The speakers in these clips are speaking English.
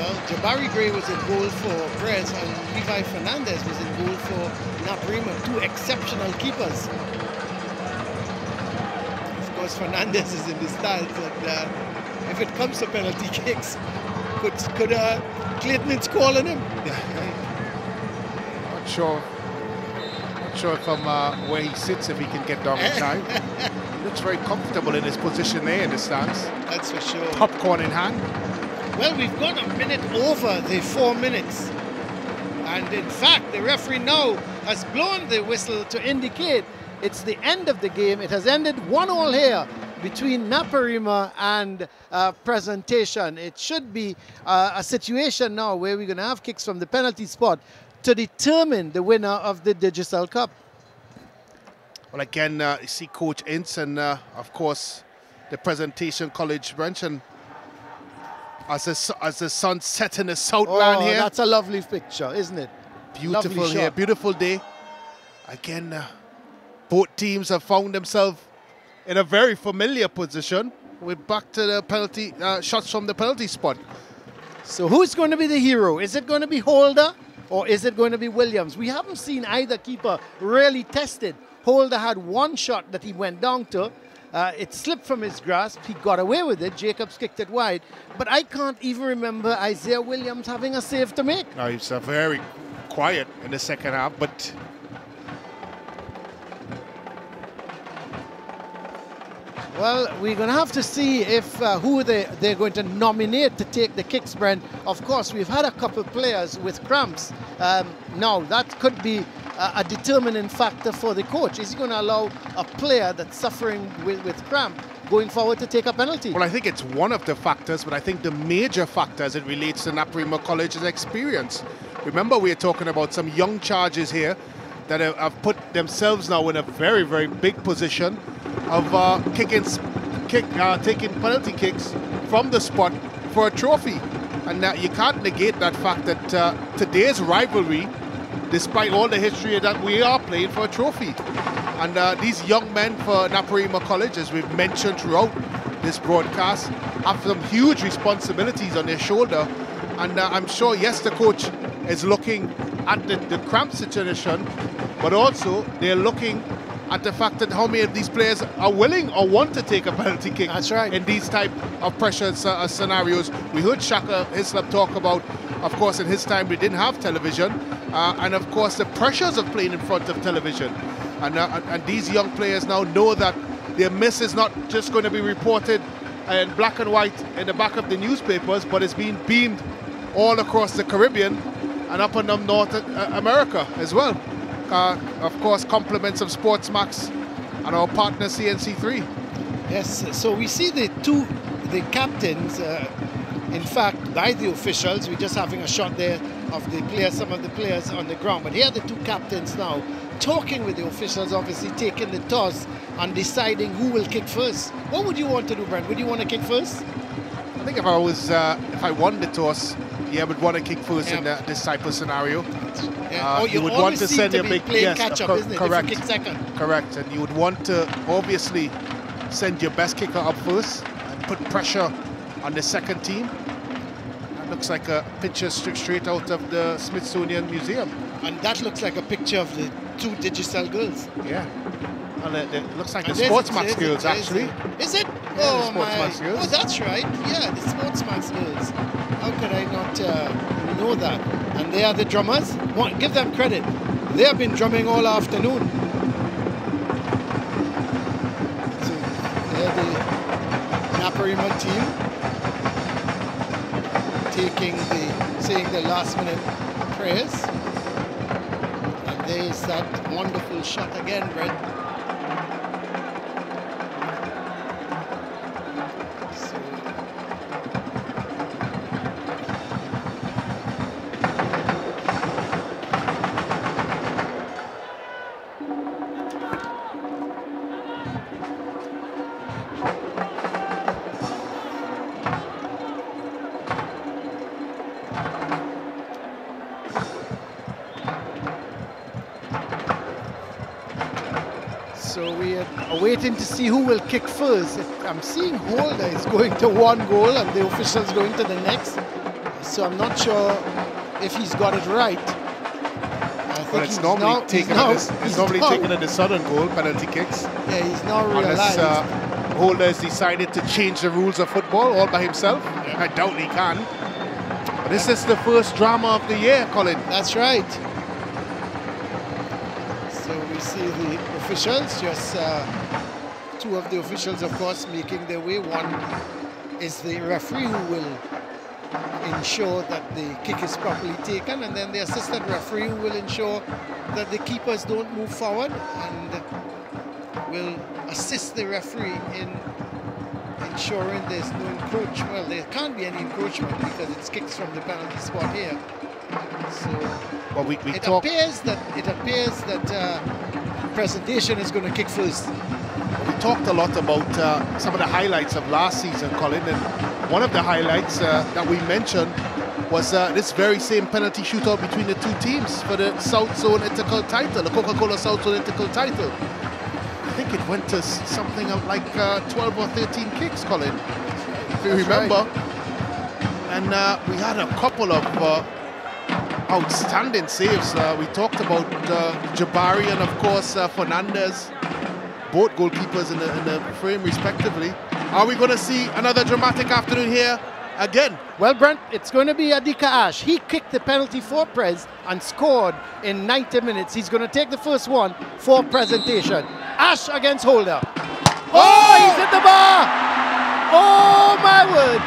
Well, Jabari Gray was in goal for Pres and Levi Fernandez was in goal for NapsvsPres, two exceptional keepers. Of course, Fernandez is in the stands, and if it comes to penalty kicks, could Clayton install on him? Not sure from where he sits if he can get down in time. He looks very comfortable in his position there in the stands. That's for sure. Popcorn in hand. Well, we've gone a minute over the 4 minutes. And in fact, the referee now has blown the whistle to indicate it's the end of the game. It has ended 1-1 here between NapsvsPres and Presentation. It should be a situation now where we're going to have kicks from the penalty spot to determine the winner of the Digicel Cup. Well, again, you see Coach Ince and, of course, the Presentation College bench. And as the sun set in the southland here. That's a lovely picture, isn't it? Beautiful here, beautiful day. Again, both teams have found themselves in a very familiar position. We're back to the penalty shots from the penalty spot. So who's going to be the hero? Is it going to be Holder or is it going to be Williams? We haven't seen either keeper really tested. Holder had one shot that he went down to. It slipped from his grasp. He got away with it. Jacobs kicked it wide. But I can't even remember Isaiah Williams having a save to make. No, he was very quiet in the second half, but well, we're going to have to see if who they're going to nominate to take the kicks, Brent. Of course, we've had a couple players with cramps. Now, that could be a determining factor for the coach. Is he going to allow a player that's suffering with cramp going forward to take a penalty? Well, I think it's one of the factors, but I think the major factor as it relates to NapsvsPres College's experience. Remember, we're talking about some young charges here that have put themselves now in a very, very big position of taking penalty kicks from the spot for a trophy. And you can't negate that fact that today's rivalry, despite all the history that we are playing for a trophy. And these young men for NapsvsPres College, as we've mentioned throughout this broadcast, have some huge responsibilities on their shoulder. And I'm sure, yes, the coach is looking at the cramp situation, but also they're looking at the fact that how many of these players are willing or want to take a penalty kick. That's right. In these type of pressure scenarios. We heard Shaka Hislop talk about, of course, in his time we didn't have television, and of course the pressures of playing in front of television. And these young players now know that their miss is not just going to be reported in black and white in the back of the newspapers, but it's being beamed all across the Caribbean and up and down North America as well. Of course, compliments of Sportsmax and our partner CNC3. Yes, so we see the captains, in fact, by the officials. We're just having a shot there of the players, some of the players on the ground. But here are the two captains now talking with the officials, obviously taking the toss and deciding who will kick first. What would you want to do, Brent? Would you want to kick first? I think if I won the toss, yeah, I would want to kick first in this type of scenario. You would want to send a big catch up, isn't it? Correct. If you kick second. Correct, and you would want to obviously send your best kicker up first and put pressure on the second team. That looks like a picture straight out of the Smithsonian Museum. And that looks like a picture of the two Digicel girls. Yeah. And it looks like the Sportsmax girls, actually. Is it? Yeah, oh, the Sportsmax girls. Oh, that's right. Yeah, the Sportsmax girls. How could I not know that? And they are the drummers. Give them credit. They have been drumming all afternoon. So they're the NapsvsPres team saying the last minute prayers. And there's that wonderful shot again, Brent. So we are waiting to see who will kick first. I'm seeing Holder is going to one goal and the officials going to the next. So I'm not sure if he's got it right. Well, it's normally taken at the southern goal, penalty kicks. Yeah, he's not realized. Unless Holder has decided to change the rules of football all by himself. Yeah. I doubt he can. But this is the first drama of the year, Colin. That's right. So we see the officials, just two of the officials, of course, making their way. One is the referee who will ensure that the kick is properly taken, and then the assistant referee who will ensure that the keepers don't move forward and will assist the referee in ensuring there's no encroachment. Well, there can't be any encroachment because it's kicks from the penalty spot here. So well, it appears that Presentation is going to kick first. We talked a lot about some of the highlights of last season, Colin, and one of the highlights that we mentioned was this very same penalty shootout between the two teams for the South Zone Intercal title, the Coca-Cola South Zone Intercal title. I think it went to something like 12 or 13 kicks, Colin, if you remember. Right. And we had a couple of outstanding saves. We talked about Jabari and, of course, Fernandez, both goalkeepers in the frame, respectively. Are we going to see another dramatic afternoon here again? Well, Brent, it's going to be Adika Ash. He kicked the penalty for Pres and scored in 90 minutes. He's going to take the first one for Presentation. Ash against Holder. Oh, he's hit the bar! Oh, my word!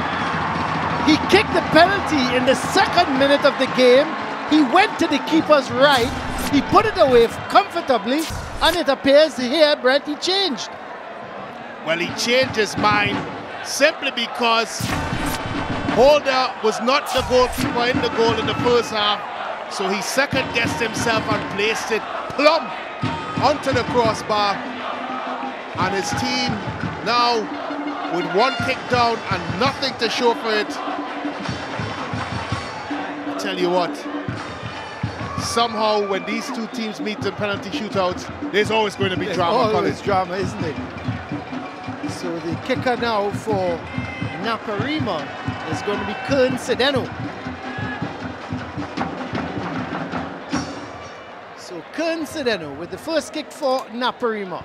He kicked the penalty in the second minute of the game. He went to the keeper's right. He put it away comfortably, and it appears here, Brent, he changed. Well, he changed his mind simply because Holder was not the goalkeeper in the goal in the first half, so he second-guessed himself and placed it plumb onto the crossbar, and his team now with one kick down and nothing to show for it. I tell you what, somehow when these two teams meet in penalty shootouts, there's always going to be drama. Always drama, isn't it? So the kicker now for Naparima is going to be Kern Sedeno. So Kern Sedeno with the first kick for Naparima.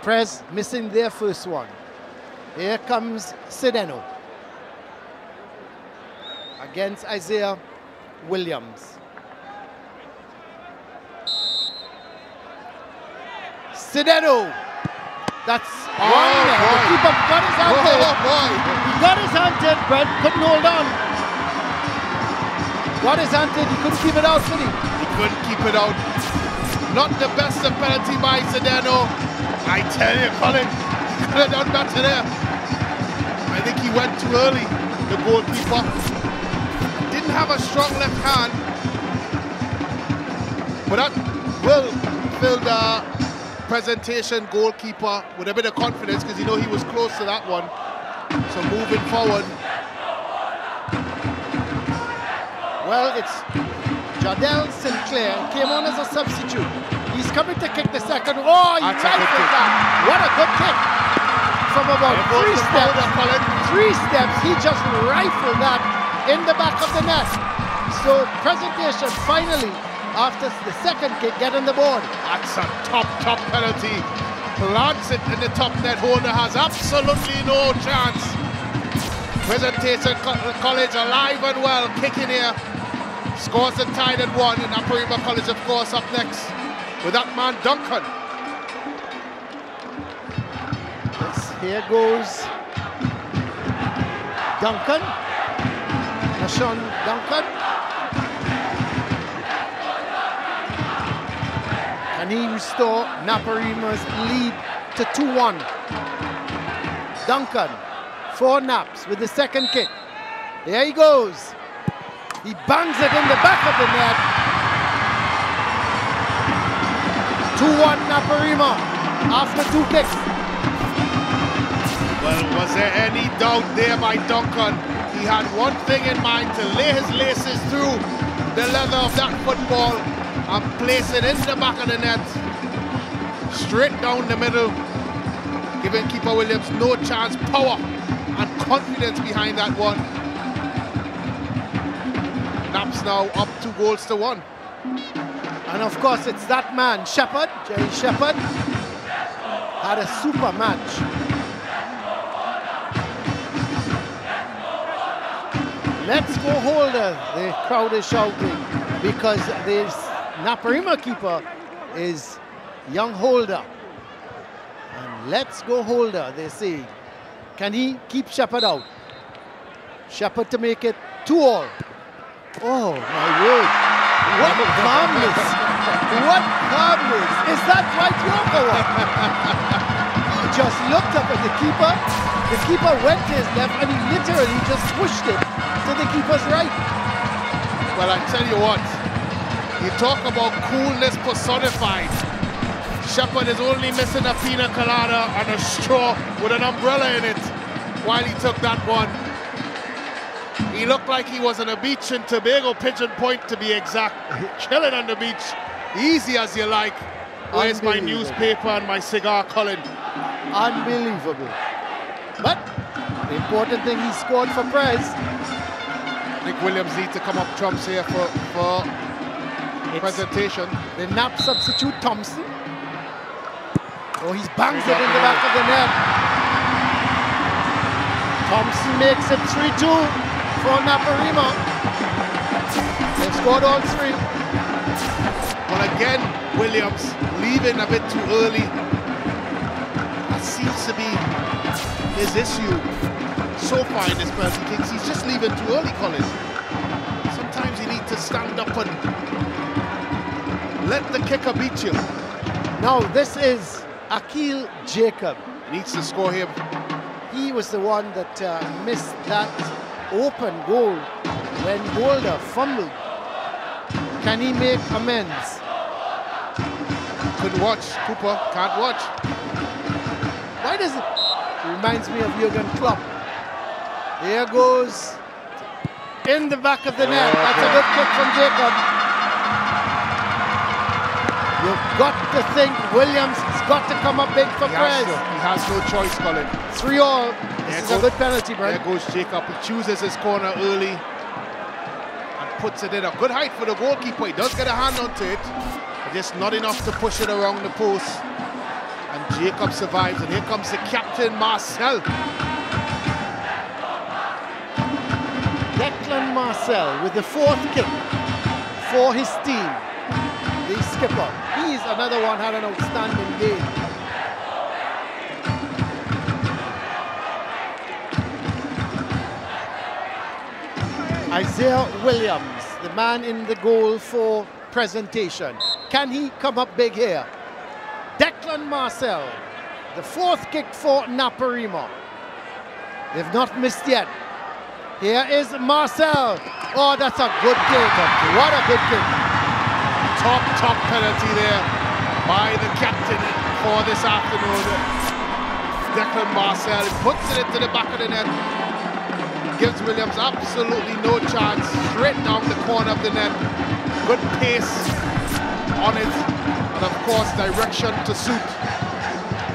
Pres missing their first one. Here comes Sedeno against Isaiah Williams. Sedeno. That's one. The keeper got his hand in. He got his hand in, Brent. Couldn't hold on. Got his hand in. He couldn't keep it out, could he? He couldn't keep it out. Not the best of penalty by Sedeno. I tell you, Colin, he could have done better there. I think he went too early, the goalkeeper. Didn't have a strong left hand. But that will fill the Presentation goalkeeper with a bit of confidence because you know he was close to that one. So moving forward. Well, it's Jardel Sinclair. Came on as a substitute. He's coming to kick the second. Oh, he rifled that. What a good kick. From about 3 steps. 3 steps. He just rifled that in the back of the net. So Presentation finally, after the second kick, get on the board. That's a top penalty. Plants it in the top net. Holder has absolutely no chance. Presentation College alive and well, kicking here. Scores the tied at 1, and Naparima College, of course, up next with that man Duncan. Yes, here goes Duncan. Nashon Duncan. And he restore Naparima's lead to 2-1. Duncan for Naps with the second kick. There he goes. He bangs it in the back of the net. 2-1 Naparima after 2 kicks. Well, was there any doubt there by Duncan? He had one thing in mind, to lay his laces through the leather of that football and place it in the back of the net, straight down the middle, giving keeper Williams no chance. Power and confidence behind that one. Williams now up 2-1. And of course, it's that man, Shepherd, Jerry Shepherd, had a super match. Let's go Holder, the crowd is shouting, because the Naparima keeper is young Holder. And let's go Holder, they say. Can he keep Shepherd out? Shepherd to make it 2-all. Oh my word. What calmness. What calmness. Is that right, Yorker? He just looked up at the keeper. The keeper went to his left and he literally just pushed it to the keeper's right. Well, I tell you what, you talk about coolness personified. Shepherd is only missing a pina colada and a straw with an umbrella in it while he took that one. He looked like he was on a beach in Tobago, Pigeon Point to be exact. Chilling on the beach, easy as you like. Where's my newspaper and my cigar, Colin? Unbelievable. But the important thing, he scored for Pres. I think Williams needs to come up trumps here for presentation. The Nap substitute, Thompson. Oh, he's bangs it in the back of the net. Thompson makes it 3-2 for Naparima. They've scored all three. Well, again, Williams leaving a bit too early. That seems to be his issue so far in this penalty kicks. He's just leaving too early, Colin. Sometimes you need to stand up and let the kicker beat you. Now, this is Akil Jacob. Needs to score here. He was the one that missed that open goal when Holder fumbled. Can he make amends? Couldn't watch. Cooper can't watch. Why does it? Reminds me of Jurgen Klopp. Here goes in the back of the net. That's a good kick from Jacob. You've got to think Williams has got to come up big for Pres. He has no choice, Colin. 3-all. This is a good penalty, Brent. There goes Jacob. He chooses his corner early and puts it in. A good height for the goalkeeper. He does get a hand onto it, but just not enough to push it around the post. And Jacob survives. And here comes the captain, Marcel. Declan Marcel with the 4th kick for his team. The skipper. He's another one, had an outstanding game. Isaiah Williams, the man in the goal for presentation. Can he come up big here? Declan Marcel, the 4th kick for Naparima. They've not missed yet. Here is Marcel. Oh, that's a good kick. What a good kick. Top penalty there by the captain for this afternoon. Declan Marcel puts it into the back of the net. Gives Williams absolutely no chance. Straight down the corner of the net. Good pace on it. And of course, direction to suit.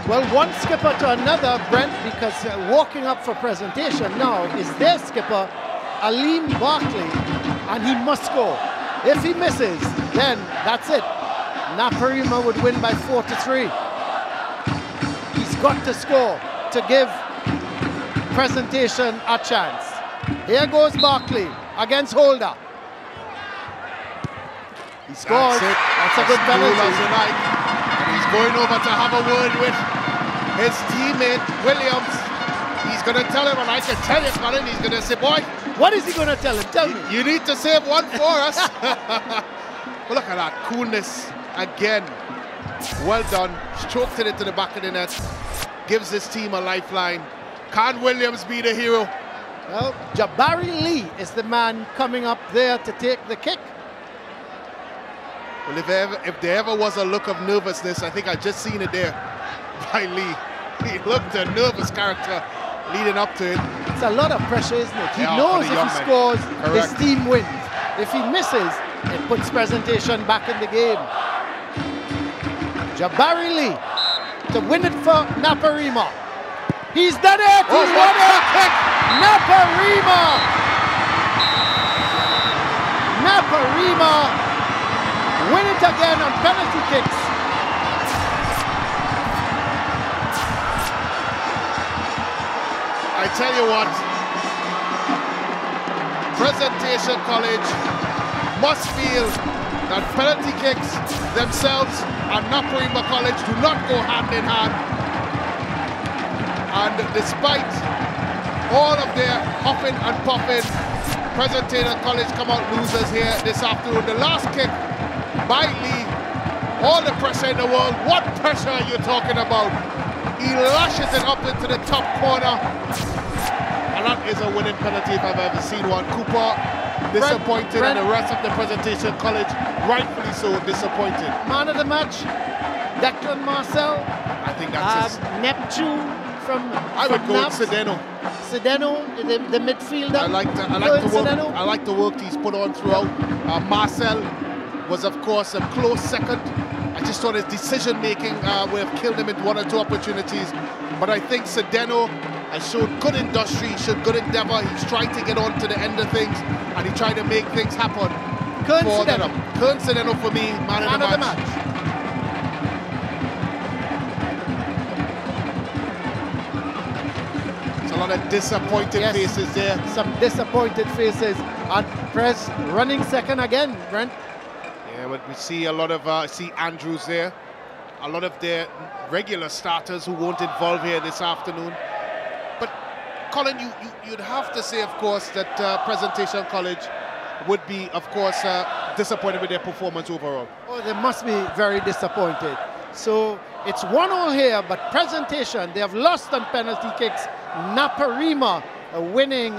Well, one skipper to another, Brent, because walking up for presentation now is their skipper, Aleem Barkley, and he must score. If he misses, then that's it. Naparima would win by 4-3. He's got to score to give presentation a chance. Here goes Barkley against Holder. He scores. That's a good penalty. And he's going over to have a word with his teammate, Williams. He's going to tell him, and I can tell you, Colin, he's going to say, boy. What is he going to tell him? Tell me. You need to save one for us. But look at that coolness again. Well done. Stroked it into the back of the net. Gives this team a lifeline. Can Williams be the hero? Well, Jabari Lee is the man coming up there to take the kick. Well, if there ever was a look of nervousness, I think I just seen it there by Lee. He looked a nervous character leading up to it. It's a lot of pressure, isn't it? He knows if he scores, his team wins. If he misses, it puts presentation back in the game. Jabari Lee to win it for Naparima. He's done it! He's won it! Naparima! it again on penalty kicks. I tell you what, Presentation College must feel that penalty kicks themselves and Naparima College do not go hand in hand. And despite all of their huffing and puffing, Presentation College come out losers here this afternoon. The last kick by Lee, all the pressure in the world. What pressure are you talking about? He lashes it up into the top corner. And that is a winning penalty if I've ever seen one. Cooper disappointed, and the rest of the Presentation College rightfully so disappointed. Man of the match, Declan Marcel. I think that's Neptune from I would go with Sedeno. Sedeno, the midfielder. I like the work he's put on throughout. Marcel was, of course, a close second. I just thought his decision-making would have killed him in one or two opportunities. But I think Sedeno has showed good industry, showed good endeavour. He's trying to get on to the end of things, and he tried to make things happen. Kern Sedeno for me, man of the match. A lot of disappointed faces there. Some disappointed faces. And Pres running second again, Brent. Yeah, but we see a lot of, see Andrews there. A lot of their regular starters who won't involve here this afternoon. But Colin, you'd have to say, of course, that Presentation College would be, of course, disappointed with their performance overall. Oh, they must be very disappointed. So it's 1-0 here, but Presentation, they have lost on penalty kicks. Naparima winning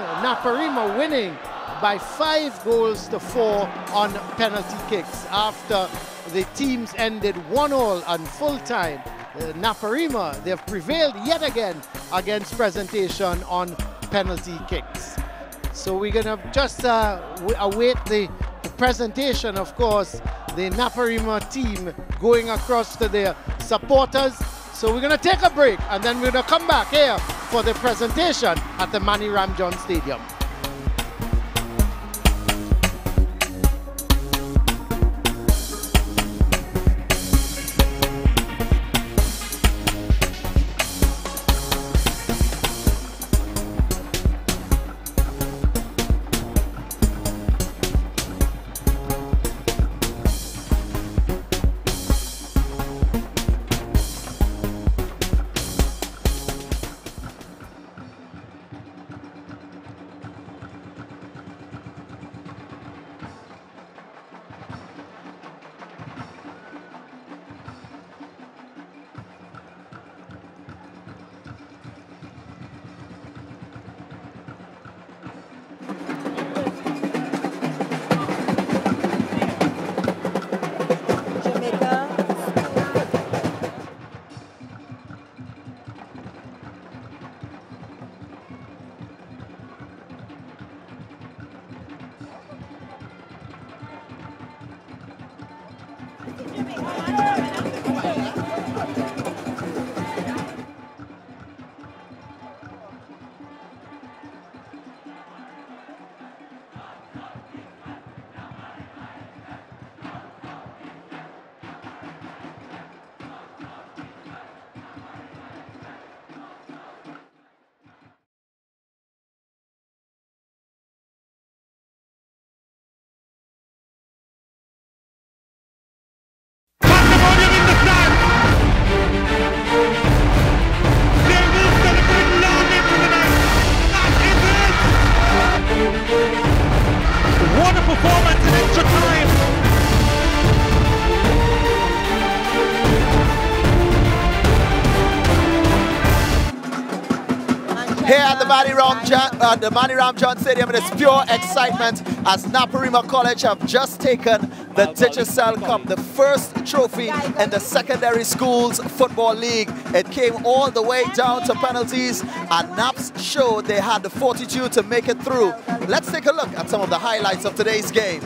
by 5 goals to 4 on penalty kicks after the teams ended 1-0 on full time. Naparima, they have prevailed yet again against Presentation on penalty kicks. So we're gonna just await the presentation, of course, the Naparima team going across to their supporters. So we're gonna take a break and then we're gonna come back here for the presentation at the Manny Ramjohn Stadium. Here at the Manny Ramjohn Stadium, it is pure excitement as Naparima College have just taken the Digicel Cup, the first trophy in the Secondary Schools Football League. It came all the way down to penalties, and Naps showed they had the fortitude to make it through. Let's take a look at some of the highlights of today's game.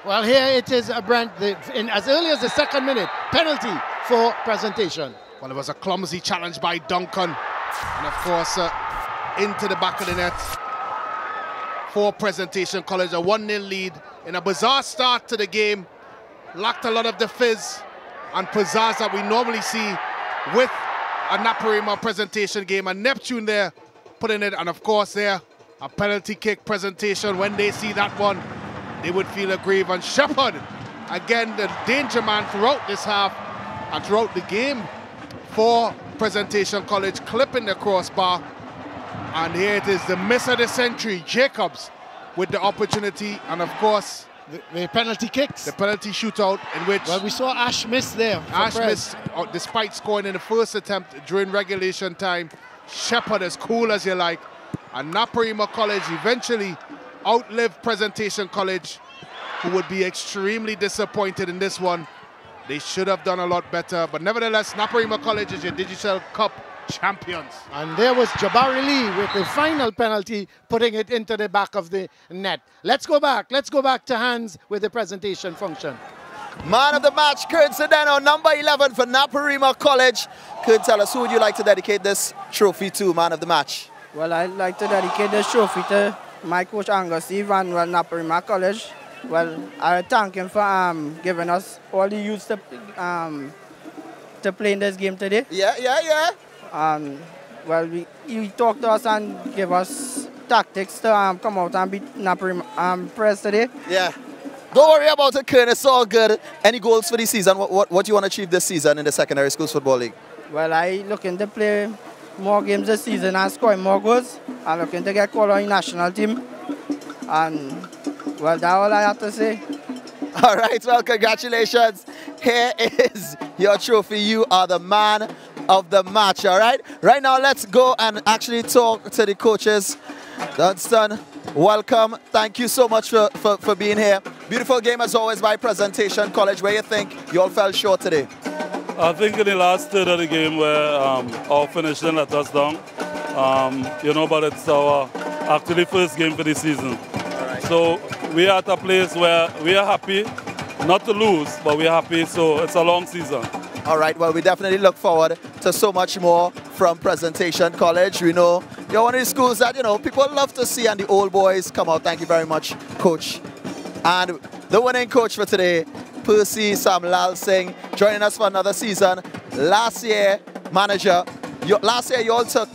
Well, here it is, Brent, in as early as the 2nd minute, penalty for Presentation. Well, it was a clumsy challenge by Duncan, and of course into the back of the net. for Presentation College. A 1-0 lead in a bizarre start to the game. Lacked a lot of the fizz and pizzazz that we normally see with a Naparima Presentation game. And Neptune there putting it, and of course there, a penalty kick Presentation. When they see that one, they would feel aggrieved. And Shepherd, again, the danger man throughout this half and throughout the game for Presentation College, clipping the crossbar. And here it is, the miss of the century, Jacobs with the opportunity, and of course, the penalty kicks. the penalty shootout in which... Well, we saw Ash miss there. Ash missed, despite scoring in the first attempt during regulation time. Shepherd, as cool as you like. And Naparima College eventually outlived Presentation College, who would be extremely disappointed in this one. They should have done a lot better. But nevertheless, Naparima College is your Digicel Cup champions. And there was Jabari Lee with the final penalty, putting it into the back of the net. Let's go back to Hans with the presentation function. Man of the match, Kurt Sedeno, number 11 for Naparima College. Kurt, tell us, who would you like to dedicate this trophy to, man of the match? Well, I'd like to dedicate this trophy to my coach Angus Steve and Naparima College. Well, I thank him for giving us all the youths to play in this game today. Yeah. Well, he talked to us and gave us tactics to come out and beat NapsvsPres today. Yeah. Don't worry about it, Kurt. It's all good. Any goals for the season? What do you want to achieve this season in the Secondary Schools Football League? Well, I looking to play more games this season and score more goals. I'm looking to get called on the national team. And, well, that's all I have to say. All right, well, congratulations. Here is your trophy. You are the man of the match, all right? Right now, let's go and actually talk to the coaches. Dunstan, welcome. Thank you so much for being here. Beautiful game, as always, by Presentation College. Where you think you all fell short today? I think in the last third of the game where our finishing let us down. But it's our actually first game for the season. Right. So we are at a place where we are happy, not to lose, but we're happy, so it's a long season. All right, well, we definitely look forward to so much more from Presentation College. We know you're one of the schools that, people love to see, and the old boys come out. Thank you very much, Coach. And the winning coach for today, Percy Sam Lal Singh, joining us for another season. Last year, manager, last year you all took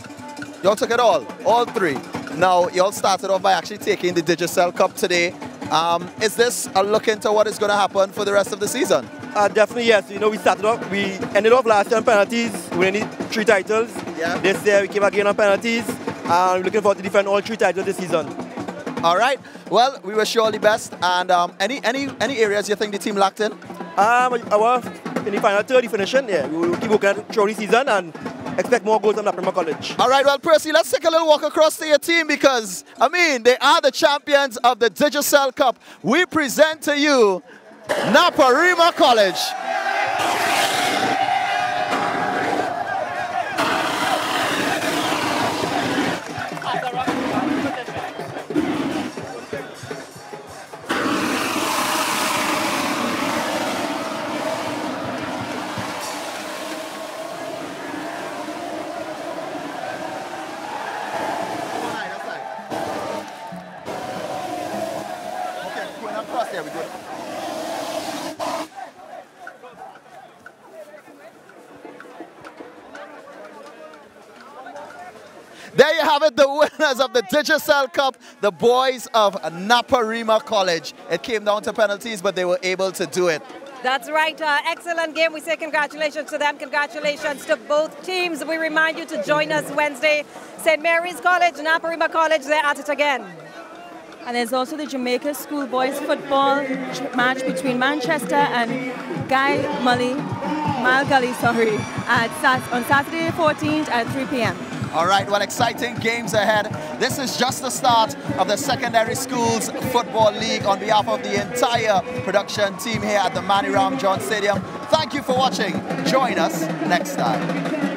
it all three. Now, you all started off by actually taking the Digicel Cup today. Is this a look into what is going to happen for the rest of the season? Definitely, yes. We ended off last year on penalties, winning 3 titles. Yeah. This year we came again on penalties, and we're looking forward to defend all 3 titles this season. All right. Well, we wish you all the best. And any areas you think the team lacked in? In the final third, the finishing, yeah. We will keep working throughout the season and expect more goals from Naparima College. All right, well, Percy, let's take a little walk across to your team because, they are the champions of the Digicel Cup. We present to you Naparima College. There you have it, the winners of the Digicel Cup, the boys of Naparima College. It came down to penalties, but they were able to do it. That's right. Excellent game. We say congratulations to them. Congratulations to both teams. We remind you to join us Wednesday. St. Mary's College, Naparima College, they're at it again. And there's also the Jamaica Schoolboys football match between Manchester and Malgully, on Saturday 14th at 3 p.m. All right, well, exciting games ahead. This is just the start of the Secondary Schools Football League. On behalf of the entire production team here at the Maniram John Stadium, thank you for watching. Join us next time.